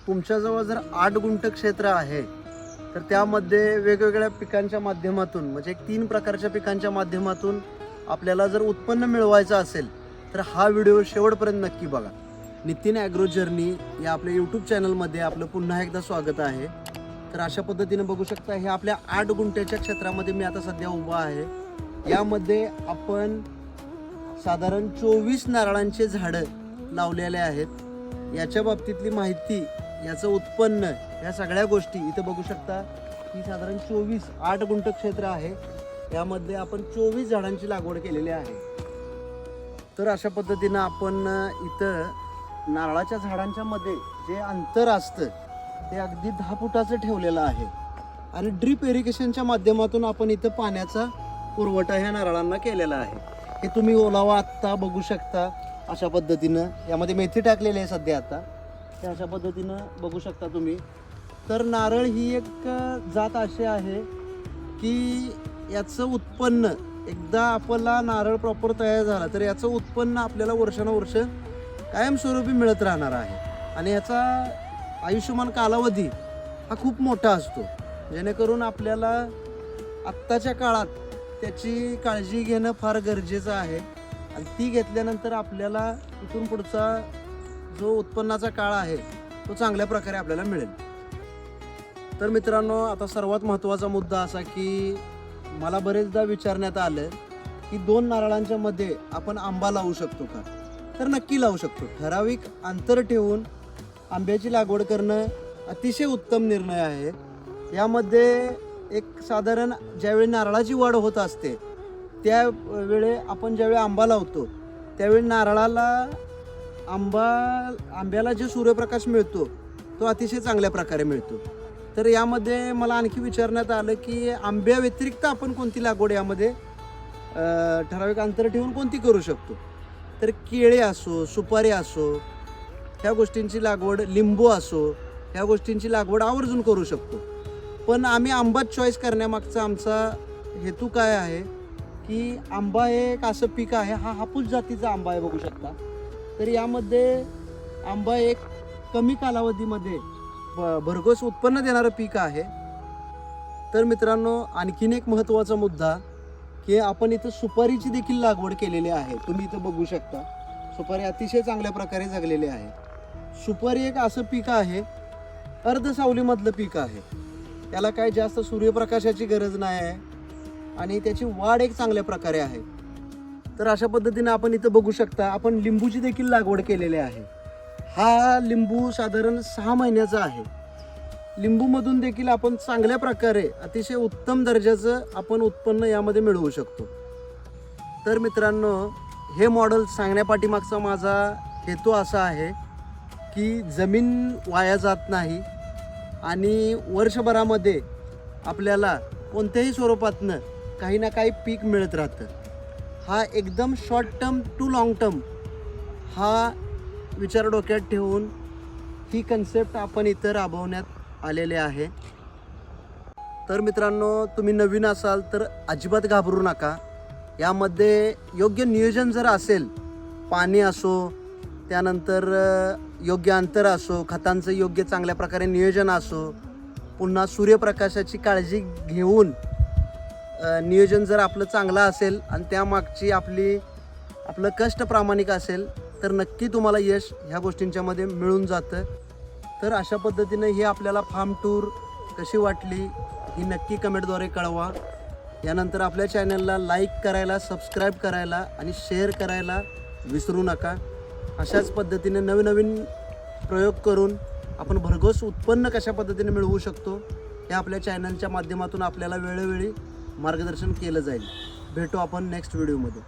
तुमच्याजवळ जर 8 गुंठ क्षेत्र आहे तर त्यामध्ये वेगवेगळ्या पिकांच्या माध्यमातून म्हणजे 3 प्रकारच्या पिकांच्या माध्यमातून आपल्याला जर उत्पन्न मिळवायचं असेल तर हा व्हिडिओ शेवटपर्यंत नक्की बघा. नितीन ॲग्रो जर्नी या आपल्या यूट्यूब चॅनलमध्ये आपलं पुन्हा एकदा स्वागत आहे. तर अशा पद्धतीने बघू शकता हे आपल्या 8 गुंठ्याच्या क्षेत्रामध्ये मी आता सध्या उभा आहे. यामध्ये आपण साधारण 24 नारळांचे झाडं लावलेले आहेत. याच्या बाबतीतली माहिती, याचं उत्पन्न, या सगळ्या गोष्टी इथं बघू शकता की साधारण 8 गुंठ क्षेत्र आहे. यामध्ये आपण 24 झाडांची लागवड केलेली आहे. तर अशा पद्धतीनं आपण इथं नारळाच्या झाडांच्या मध्ये जे अंतर असतं ते अगदी 10 फुटाचं ठेवलेलं आहे आणि ड्रीप इरिगेशनच्या माध्यमातून आपण इथं पाण्याचा पुरवठा ह्या नारळांना केलेला आहे. हे तुम्ही ओलावा आत्ता बघू शकता. अशा पद्धतीनं यामध्ये मेथी टाकलेली आहे सध्या आता. ते अशा पद्धतीनं बघू शकता तुम्ही. तर नारळ ही एक जात अशी आहे की याचं उत्पन्न एकदा आपला नारळ प्रॉपर तयार झाला तर याचं उत्पन्न आपल्याला वर्षानुवर्ष कायमस्वरूपी मिळत राहणार आहे. आणि याचा आयुष्यमान कालावधी हा खूप मोठा असतो, जेणेकरून आपल्याला आत्ताच्या काळात त्याची काळजी घेणं फार गरजेचं आहे. आणि ती घेतल्यानंतर आपल्याला इथून पुढचा जो उत्पन्नाचा काळ आहे तो चांगल्या प्रकारे आपल्याला मिळेल. तर मित्रांनो, आता सर्वात महत्त्वाचा मुद्दा असा की मला बरेचदा विचारण्यात आलं की 2 नारळांच्या मध्ये आपण आंबा लावू शकतो का? तर नक्की लावू शकतो. ठराविक अंतर ठेवून आंब्याची लागवड करणं अतिशय उत्तम निर्णय आहे. यामध्ये एक साधारण ज्यावेळी नारळाची वाढ होत असते त्यावेळी आपण ज्यावेळी आंबा लावतो त्यावेळी नारळाला आंब्याला जे सूर्यप्रकाश मिळतो तो अतिशय चांगल्या प्रकारे मिळतो. तर यामध्ये मला आणखी विचारण्यात आलं की आंब्या व्यतिरिक्त आपण कोणती लागवड यामध्ये ठराविक अंतर ठेवून कोणती करू शकतो? तर केळे असो, सुपारी असो, ह्या गोष्टींची लागवड, लिंबू असो, ह्या गोष्टींची लागवड आवर्जून करू शकतो. पण आम्ही आंबाच चॉईस करण्यामागचा आमचा हेतू काय आहे की आंबा हे एक असं पीक आहे, हा हापूस जातीचा आंबा आहे बघू शकता. तर यामध्ये आंबा एक कमी कालावधीमध्ये भरघोस उत्पन्न देणारं पीक आहे. तर मित्रांनो, आणखीन एक महत्त्वाचा मुद्दा की आपण इथं सुपारीची देखील लागवड केलेली आहे. तुम्ही इथं बघू शकता सुपारी अतिशय चांगल्या प्रकारे जगलेली आहे. सुपारी एक असं पीक आहे, अर्ध सावलीमधलं पीक आहे. त्याला काही जास्त सूर्यप्रकाशाची गरज नाही आहे आणि त्याची वाढ एक चांगल्या प्रकारे आहे. तर अशा पद्धतीने आपण इथं बघू शकता आपण लिंबूची देखील लागवड केलेली आहे. हा लिंबू साधारण 6 महिन्याचा आहे. लिंबूमधून देखील आपण चांगल्या प्रकारे अतिशय उत्तम दर्जाचं आपण उत्पन्न यामध्ये मिळवू शकतो. तर मित्रांनो, हे मॉडेल सांगण्यापाठीमागचा माझा हेतू असा आहे की जमीन वाया जात नाही आणि वर्षभरामध्ये आपल्याला कोणत्याही स्वरूपातनं काही ना काही पीक मिळत राहतं. हा एकदम short term to long term हा विचार डोक्यात ठेवून ही कन्सेप्ट आपण इथं राबवण्यात आलेले आहे. तर मित्रांनो, तुम्ही नवीन असाल तर अजिबात घाबरू नका. यामध्ये योग्य नियोजन जर असेल, पाणी असो, त्यानंतर योग्य अंतर असो, खतांचं योग्य चांगल्या प्रकारे नियोजन असो, पुन्हा सूर्यप्रकाशाची काळजी घेऊन नियोजन जर आपलं चांगलं असेल आणि त्यामागची आपलं कष्ट प्रामाणिक असेल तर नक्की तुम्हाला यश ह्या गोष्टींच्यामध्ये मिळून जातं. तर अशा पद्धतीने ही आपल्याला फार्म टूर कशी वाटली ही नक्की कमेंटद्वारे कळवा. यानंतर आपल्या चॅनलला लाईक करायला, सबस्क्राईब करायला आणि शेअर करायला विसरू नका. अशाच पद्धतीने नवीन प्रयोग करून आपण भरघोस उत्पन्न कशा पद्धतीने मिळवू शकतो हे आपल्या चॅनलच्या माध्यमातून आपल्याला वेळोवेळी मार्गदर्शन केलं जाईल. भेटू आपण नेक्स्ट व्हिडिओमध्ये.